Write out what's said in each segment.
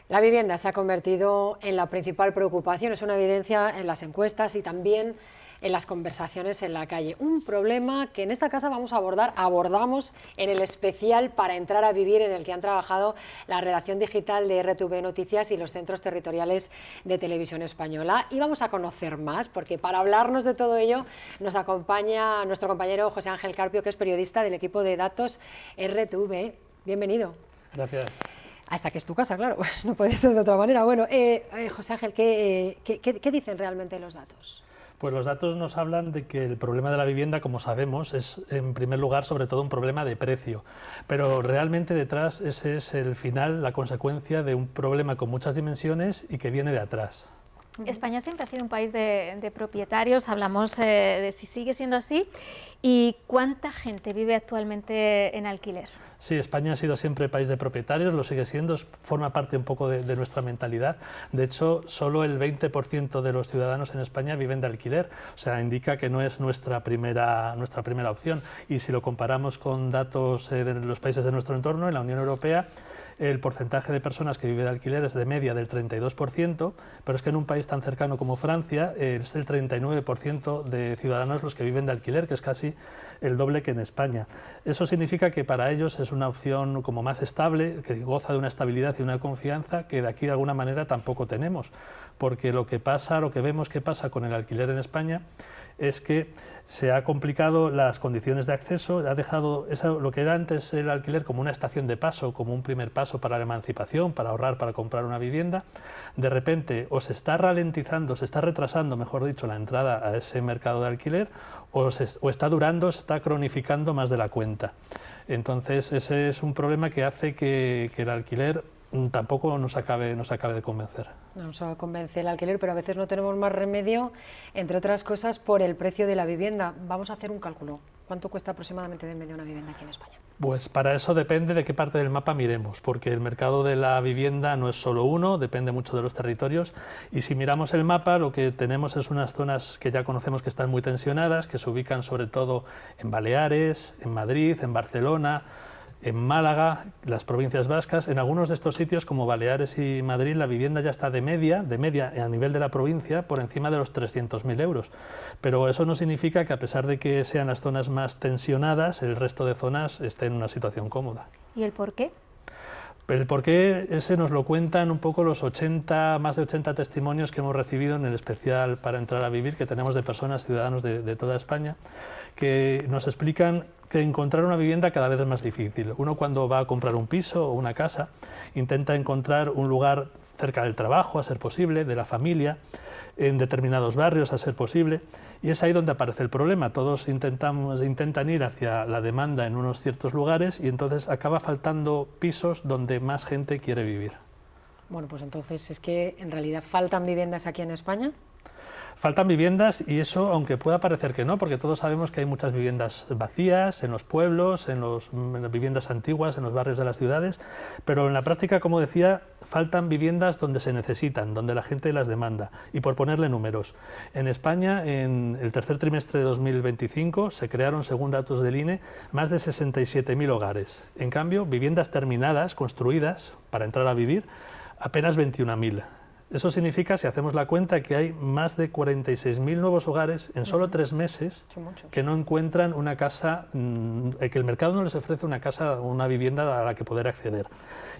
La vivienda se ha convertido en la principal preocupación, es una evidencia en las encuestas y también en las conversaciones en la calle. Un problema que en esta casa abordamos en el especial Para entrar a vivir, en el que han trabajado la redacción digital de RTV Noticias y los centros territoriales de Televisión Española. Y vamos a conocer más, porque para hablarnos de todo ello nos acompaña nuestro compañero José Ángel Carpio, que es periodista del equipo de datos RTV. Bienvenido. Gracias. Hasta que es tu casa, claro, pues no puede ser de otra manera. Bueno, José Ángel, ¿qué dicen realmente los datos? Pues los datos nos hablan de que el problema de la vivienda, como sabemos, es en primer lugar sobre todo un problema de precio, pero realmente detrás ese es el final, la consecuencia de un problema con muchas dimensiones y que viene de atrás. España siempre ha sido un país de propietarios, hablamos de si sigue siendo así, y ¿cuánta gente vive actualmente en alquiler? Sí, España ha sido siempre país de propietarios, lo sigue siendo, forma parte un poco de nuestra mentalidad. De hecho, solo el 20% de los ciudadanos en España viven de alquiler, o sea, indica que no es nuestra primera opción. Y si lo comparamos con datos de los países de nuestro entorno, en la Unión Europea, el porcentaje de personas que vive de alquiler es de media del 32%, pero es que en un país tan cercano como Francia es el 39% de ciudadanos los que viven de alquiler, que es casi el doble que en España. Eso significa que para ellos es una opción como más estable, que goza de una estabilidad y una confianza que de aquí de alguna manera tampoco tenemos, porque lo que vemos que pasa con el alquiler en España es que se ha complicado las condiciones de acceso, ha dejado lo que era antes el alquiler como una estación de paso, como un primer paso para la emancipación, para ahorrar, para comprar una vivienda. De repente o se está ralentizando, se está retrasando, mejor dicho, la entrada a ese mercado de alquiler, o está durando, se está cronificando más de la cuenta. Entonces ese es un problema que hace que el alquiler tampoco nos acabe de convencer. No nos convence el alquiler, pero a veces no tenemos más remedio, entre otras cosas, por el precio de la vivienda. Vamos a hacer un cálculo. ¿Cuánto cuesta aproximadamente de media una vivienda aquí en España? Pues para eso depende de qué parte del mapa miremos, porque el mercado de la vivienda no es solo uno, depende mucho de los territorios, y si miramos el mapa lo que tenemos es unas zonas que ya conocemos que están muy tensionadas, que se ubican sobre todo en Baleares, en Madrid, en Barcelona, en Málaga, las provincias vascas. En algunos de estos sitios como Baleares y Madrid la vivienda ya está de media a nivel de la provincia por encima de los 300.000 euros. Pero eso no significa que a pesar de que sean las zonas más tensionadas, el resto de zonas estén en una situación cómoda. ¿Y el por qué? El porqué ese nos lo cuentan un poco los más de 80 testimonios que hemos recibido en el especial Para entrar a vivir, que tenemos de personas, ciudadanos de toda España, que nos explican que encontrar una vivienda cada vez es más difícil. Uno cuando va a comprar un piso o una casa intenta encontrar un lugar cerca del trabajo, a ser posible, de la familia, en determinados barrios, a ser posible, y es ahí donde aparece el problema. Todos intentan ir hacia la demanda en unos ciertos lugares y entonces acaba faltando pisos donde más gente quiere vivir. Bueno, pues entonces es que en realidad faltan viviendas aquí en España. Faltan viviendas y eso, aunque pueda parecer que no, porque todos sabemos que hay muchas viviendas vacías en los pueblos, en las viviendas antiguas, en los barrios de las ciudades, pero en la práctica, como decía, faltan viviendas donde se necesitan, donde la gente las demanda. Y por ponerle números, en España, en el tercer trimestre de 2025, se crearon, según datos del INE, más de 67.000 hogares. En cambio, viviendas terminadas, construidas para entrar a vivir, apenas 21.000. Eso significa, si hacemos la cuenta, que hay más de 46.000 nuevos hogares en solo 3 meses que no encuentran una casa, que el mercado no les ofrece una casa, una vivienda a la que poder acceder.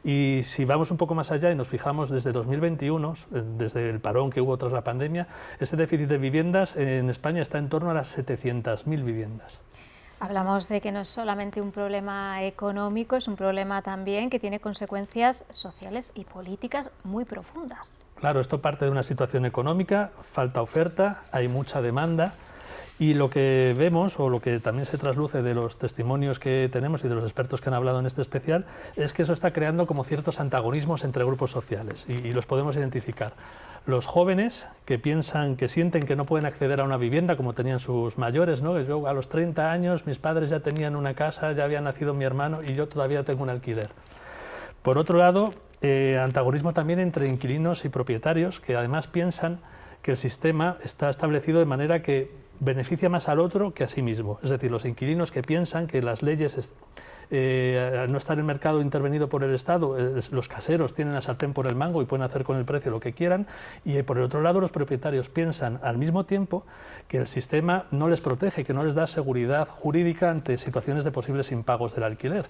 Y si vamos un poco más allá y nos fijamos desde 2021, desde el parón que hubo tras la pandemia, ese déficit de viviendas en España está en torno a las 700.000 viviendas. Hablamos de que no es solamente un problema económico, es un problema también que tiene consecuencias sociales y políticas muy profundas. Claro, esto parte de una situación económica, falta oferta, hay mucha demanda y lo que vemos, o lo que también se trasluce de los testimonios que tenemos y de los expertos que han hablado en este especial, es que eso está creando como ciertos antagonismos entre grupos sociales y los podemos identificar. Los jóvenes que sienten que no pueden acceder a una vivienda como tenían sus mayores, ¿no? Yo a los 30 años mis padres ya tenían una casa, ya había nacido mi hermano y yo todavía tengo un alquiler. Por otro lado, antagonismo también entre inquilinos y propietarios que además piensan que el sistema está establecido de manera que beneficia más al otro que a sí mismo. Es decir, los inquilinos que piensan que las leyes, al no estar el mercado intervenido por el Estado, los caseros tienen la sartén por el mango y pueden hacer con el precio lo que quieran, y por el otro lado los propietarios piensan al mismo tiempo que el sistema no les protege, que no les da seguridad jurídica ante situaciones de posibles impagos del alquiler.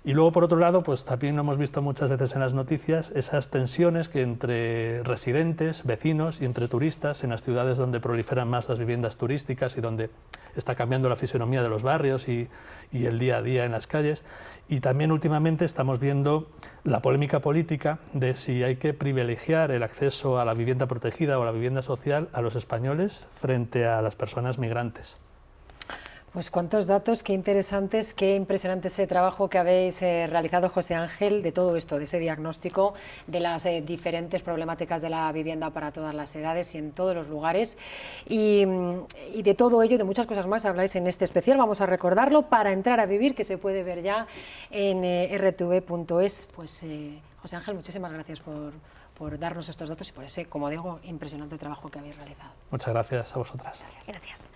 Y luego, por otro lado, pues también hemos visto muchas veces en las noticias esas tensiones que entre residentes, vecinos y entre turistas en las ciudades donde proliferan más las viviendas turísticas y donde está cambiando la fisonomía de los barrios y el día a día en las calles. Y también últimamente estamos viendo la polémica política de si hay que privilegiar el acceso a la vivienda protegida o a la vivienda social a los españoles frente a las personas migrantes. Pues cuántos datos, qué interesantes, qué impresionante ese trabajo que habéis realizado, José Ángel, de todo esto, de ese diagnóstico de las diferentes problemáticas de la vivienda para todas las edades y en todos los lugares. Y de todo ello, de muchas cosas más, habláis en este especial. Vamos a recordarlo, Para entrar a vivir, que se puede ver ya en rtv.es. Pues José Ángel, muchísimas gracias por darnos estos datos y por ese, como digo, impresionante trabajo que habéis realizado. Muchas gracias a vosotras. Gracias.